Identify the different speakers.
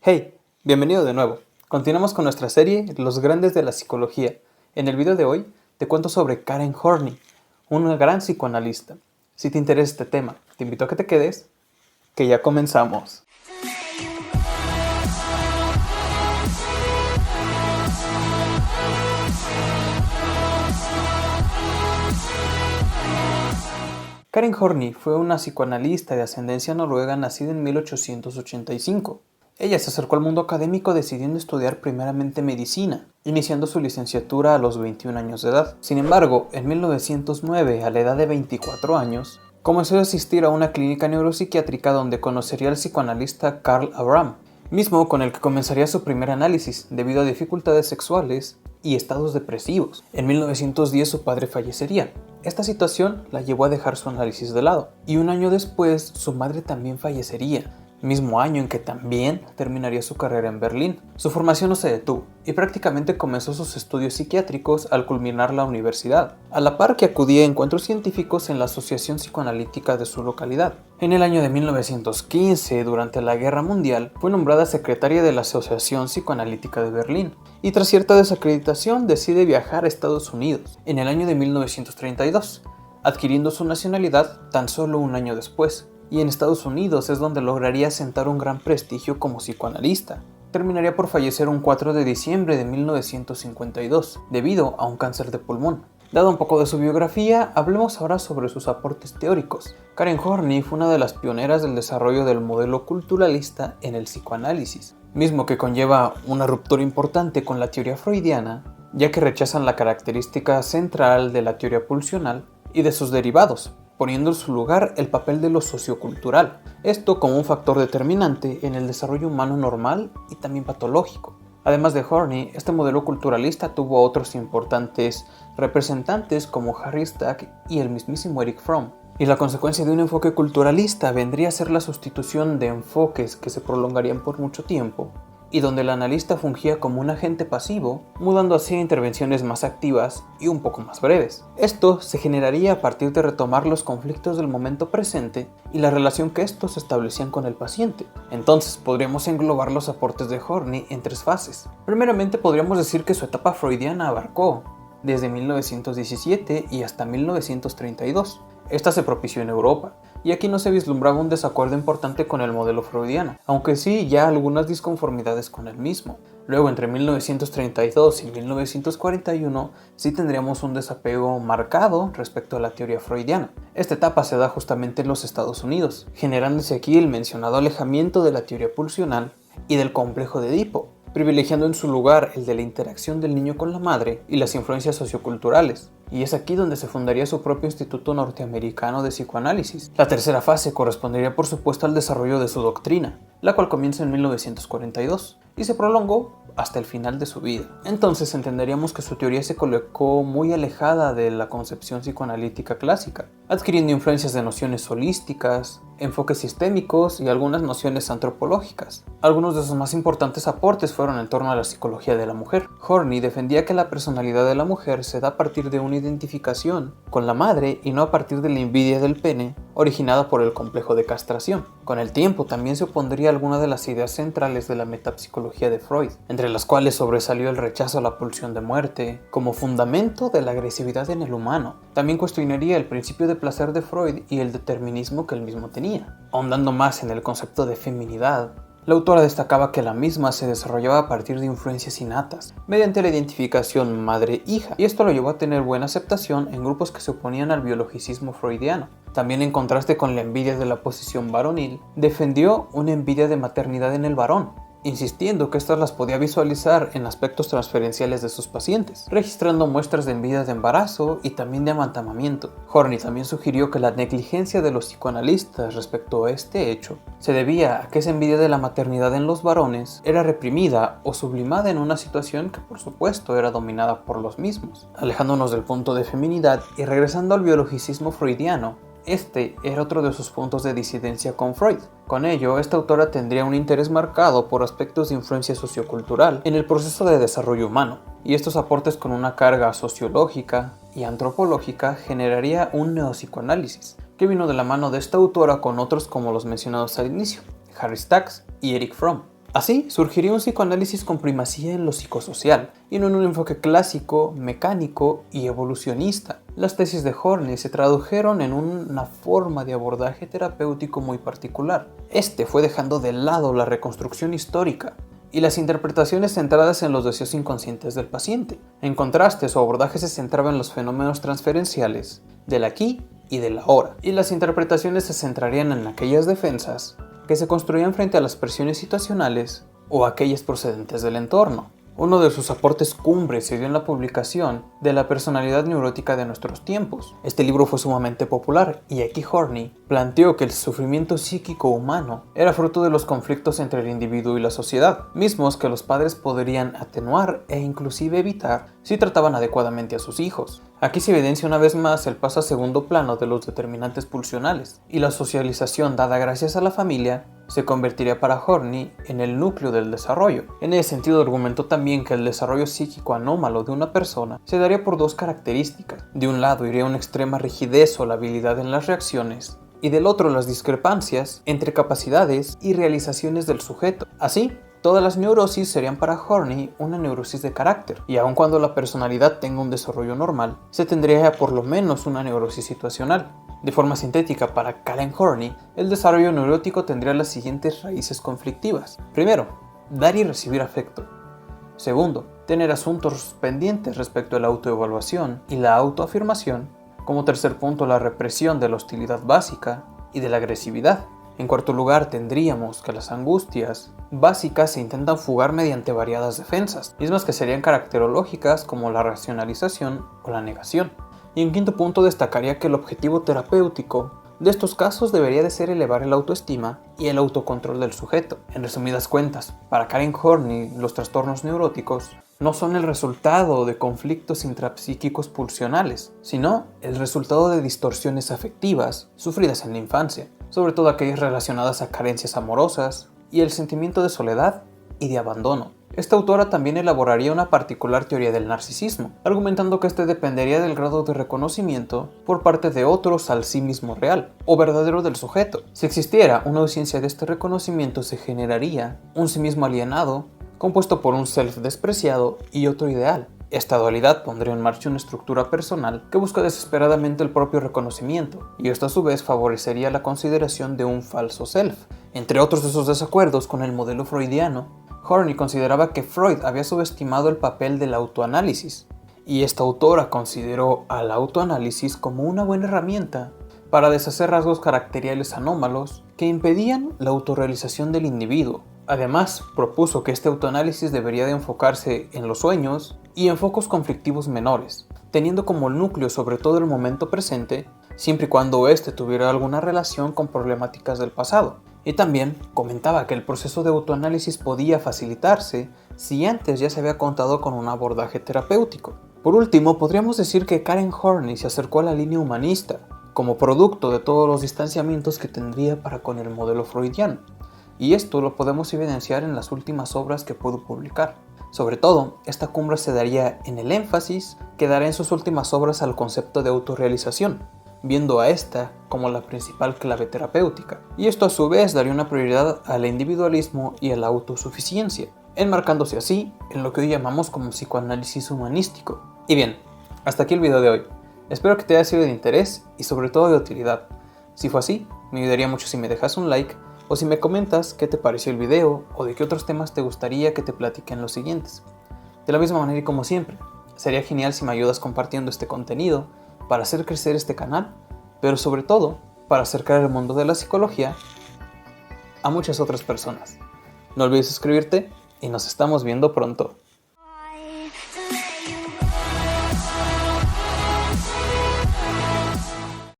Speaker 1: Hey, bienvenido de nuevo. Continuamos con nuestra serie Los Grandes de la Psicología. En el video de hoy te cuento sobre Karen Horney, una gran psicoanalista. Si te interesa este tema, te invito a que te quedes, que ya comenzamos. Karen Horney fue una psicoanalista de ascendencia noruega nacida en 1885. Ella se acercó al mundo académico decidiendo estudiar primeramente medicina, iniciando su licenciatura a los 21 años de edad. Sin embargo, en 1909, a la edad de 24 años, comenzó a asistir a una clínica neuropsiquiátrica donde conocería al psicoanalista Carl Abraham, mismo con el que comenzaría su primer análisis debido a dificultades sexuales y estados depresivos. En 1910 su padre fallecería. Esta situación la llevó a dejar su análisis de lado, y un año después su madre también fallecería, mismo año en que también terminaría su carrera en Berlín. Su formación no se detuvo, y prácticamente comenzó sus estudios psiquiátricos al culminar la universidad, a la par que acudía a encuentros científicos en la Asociación Psicoanalítica de su localidad. En el año de 1915, durante la Guerra Mundial, fue nombrada secretaria de la Asociación Psicoanalítica de Berlín, y tras cierta desacreditación decide viajar a Estados Unidos, en el año de 1932, adquiriendo su nacionalidad tan solo un año después. Y en Estados Unidos es donde lograría asentar un gran prestigio como psicoanalista. Terminaría por fallecer un 4 de diciembre de 1952, debido a un cáncer de pulmón. Dado un poco de su biografía, hablemos ahora sobre sus aportes teóricos. Karen Horney fue una de las pioneras del desarrollo del modelo culturalista en el psicoanálisis, mismo que conlleva una ruptura importante con la teoría freudiana, ya que rechazan la característica central de la teoría pulsional y de sus derivados, poniendo en su lugar el papel de lo sociocultural, esto como un factor determinante en el desarrollo humano normal y también patológico. Además de Horney, este modelo culturalista tuvo a otros importantes representantes como Harry Stack y el mismísimo Erich Fromm. Y la consecuencia de un enfoque culturalista vendría a ser la sustitución de enfoques que se prolongarían por mucho tiempo, y donde el analista fungía como un agente pasivo, mudando así a intervenciones más activas y un poco más breves. Esto se generaría a partir de retomar los conflictos del momento presente y la relación que estos establecían con el paciente. Entonces podríamos englobar los aportes de Horney en tres fases. Primeramente podríamos decir que su etapa freudiana abarcó desde 1917 y hasta 1932. Esta se propició en Europa, y aquí no se vislumbraba un desacuerdo importante con el modelo freudiano, aunque sí ya algunas disconformidades con el mismo. Luego, entre 1932 y 1941, sí tendríamos un desapego marcado respecto a la teoría freudiana. Esta etapa se da justamente en los Estados Unidos, generándose aquí el mencionado alejamiento de la teoría pulsional y del complejo de Edipo, privilegiando en su lugar el de la interacción del niño con la madre y las influencias socioculturales. Y es aquí donde se fundaría su propio Instituto Norteamericano de Psicoanálisis. La tercera fase correspondería por supuesto al desarrollo de su doctrina, la cual comienza en 1942 y se prolongó hasta el final de su vida. Entonces entenderíamos que su teoría se colocó muy alejada de la concepción psicoanalítica clásica, adquiriendo influencias de nociones holísticas, enfoques sistémicos y algunas nociones antropológicas. Algunos de sus más importantes aportes fueron en torno a la psicología de la mujer. Horney defendía que la personalidad de la mujer se da a partir de una identificación con la madre y no a partir de la envidia del pene originada por el complejo de castración. Con el tiempo también se opondría a algunas de las ideas centrales de la metapsicología de Freud, entre las cuales sobresalió el rechazo a la pulsión de muerte como fundamento de la agresividad en el humano. También cuestionaría el principio de placer de Freud y el determinismo que él mismo tenía. Ahondando más en el concepto de feminidad, la autora destacaba que la misma se desarrollaba a partir de influencias innatas, mediante la identificación madre-hija, y esto lo llevó a tener buena aceptación en grupos que se oponían al biologicismo freudiano. También, en contraste con la envidia de la posición varonil, defendió una envidia de maternidad en el varón, insistiendo que éstas las podía visualizar en aspectos transferenciales de sus pacientes, registrando muestras de envidia de embarazo y también de amantamamiento. Horney también sugirió que la negligencia de los psicoanalistas respecto a este hecho se debía a que esa envidia de la maternidad en los varones era reprimida o sublimada en una situación que por supuesto era dominada por los mismos. Alejándonos del punto de feminidad y regresando al biologicismo freudiano, este era otro de sus puntos de disidencia con Freud. Con ello, esta autora tendría un interés marcado por aspectos de influencia sociocultural en el proceso de desarrollo humano, y estos aportes con una carga sociológica y antropológica generaría un neopsicoanálisis, que vino de la mano de esta autora con otros como los mencionados al inicio, Harry Stack y Erich Fromm. Así, surgiría un psicoanálisis con primacía en lo psicosocial, y no en un enfoque clásico, mecánico y evolucionista. Las tesis de Horney se tradujeron en una forma de abordaje terapéutico muy particular. Este fue dejando de lado la reconstrucción histórica y las interpretaciones centradas en los deseos inconscientes del paciente. En contraste, su abordaje se centraba en los fenómenos transferenciales, del aquí y del ahora, y las interpretaciones se centrarían en aquellas defensas que se construían frente a las presiones situacionales o aquellas procedentes del entorno. Uno de sus aportes cumbres se dio en la publicación de La personalidad neurótica de nuestros tiempos. Este libro fue sumamente popular y aquí Horney planteó que el sufrimiento psíquico humano era fruto de los conflictos entre el individuo y la sociedad, mismos que los padres podrían atenuar e inclusive evitar si trataban adecuadamente a sus hijos. Aquí se evidencia una vez más el paso a segundo plano de los determinantes pulsionales, y la socialización dada gracias a la familia se convertiría para Horney en el núcleo del desarrollo. En ese sentido argumentó también que el desarrollo psíquico anómalo de una persona se daría por dos características. De un lado iría una extrema rigidez o labilidad en las reacciones, y del otro las discrepancias entre capacidades y realizaciones del sujeto. Así, todas las neurosis serían para Horney una neurosis de carácter, y aun cuando la personalidad tenga un desarrollo normal, se tendría por lo menos una neurosis situacional. De forma sintética, para Karen Horney, el desarrollo neurótico tendría las siguientes raíces conflictivas. Primero, dar y recibir afecto. Segundo, tener asuntos pendientes respecto a la autoevaluación y la autoafirmación. Como tercer punto, la represión de la hostilidad básica y de la agresividad. En cuarto lugar, tendríamos que las angustias básicas se intentan fugar mediante variadas defensas, mismas que serían caracterológicas como la racionalización o la negación. Y en quinto punto, destacaría que el objetivo terapéutico de estos casos debería de ser elevar el autoestima y el autocontrol del sujeto. En resumidas cuentas, para Karen Horney, los trastornos neuróticos no son el resultado de conflictos intrapsíquicos pulsionales, sino el resultado de distorsiones afectivas sufridas en la infancia, sobre todo aquellas relacionadas a carencias amorosas y el sentimiento de soledad y de abandono. Esta autora también elaboraría una particular teoría del narcisismo, argumentando que este dependería del grado de reconocimiento por parte de otros al sí mismo real, o verdadero del sujeto. Si existiera una ausencia de este reconocimiento, se generaría un sí mismo alienado, compuesto por un self despreciado y otro ideal. Esta dualidad pondría en marcha una estructura personal que busca desesperadamente el propio reconocimiento, y esto a su vez favorecería la consideración de un falso self. Entre otros de sus desacuerdos con el modelo freudiano, Horney consideraba que Freud había subestimado el papel del autoanálisis, y esta autora consideró al autoanálisis como una buena herramienta para deshacer rasgos caracteriales anómalos que impedían la autorrealización del individuo. Además, propuso que este autoanálisis debería de enfocarse en los sueños y en focos conflictivos menores, teniendo como núcleo sobre todo el momento presente, siempre y cuando éste tuviera alguna relación con problemáticas del pasado. Y también comentaba que el proceso de autoanálisis podía facilitarse si antes ya se había contado con un abordaje terapéutico. Por último, podríamos decir que Karen Horney se acercó a la línea humanista, como producto de todos los distanciamientos que tendría para con el modelo freudiano. Y esto lo podemos evidenciar en las últimas obras que pudo publicar. Sobre todo, esta cumbre se daría en el énfasis que dará en sus últimas obras al concepto de autorrealización, viendo a esta como la principal clave terapéutica. Y esto a su vez daría una prioridad al individualismo y a la autosuficiencia, enmarcándose así en lo que hoy llamamos como psicoanálisis humanístico. Y bien, hasta aquí el video de hoy. Espero que te haya sido de interés y sobre todo de utilidad. Si fue así, me ayudaría mucho si me dejas un like o si me comentas qué te pareció el video o de qué otros temas te gustaría que te platique en los siguientes. De la misma manera y como siempre, sería genial si me ayudas compartiendo este contenido para hacer crecer este canal, pero sobre todo para acercar el mundo de la psicología a muchas otras personas. No olvides suscribirte y nos estamos viendo pronto.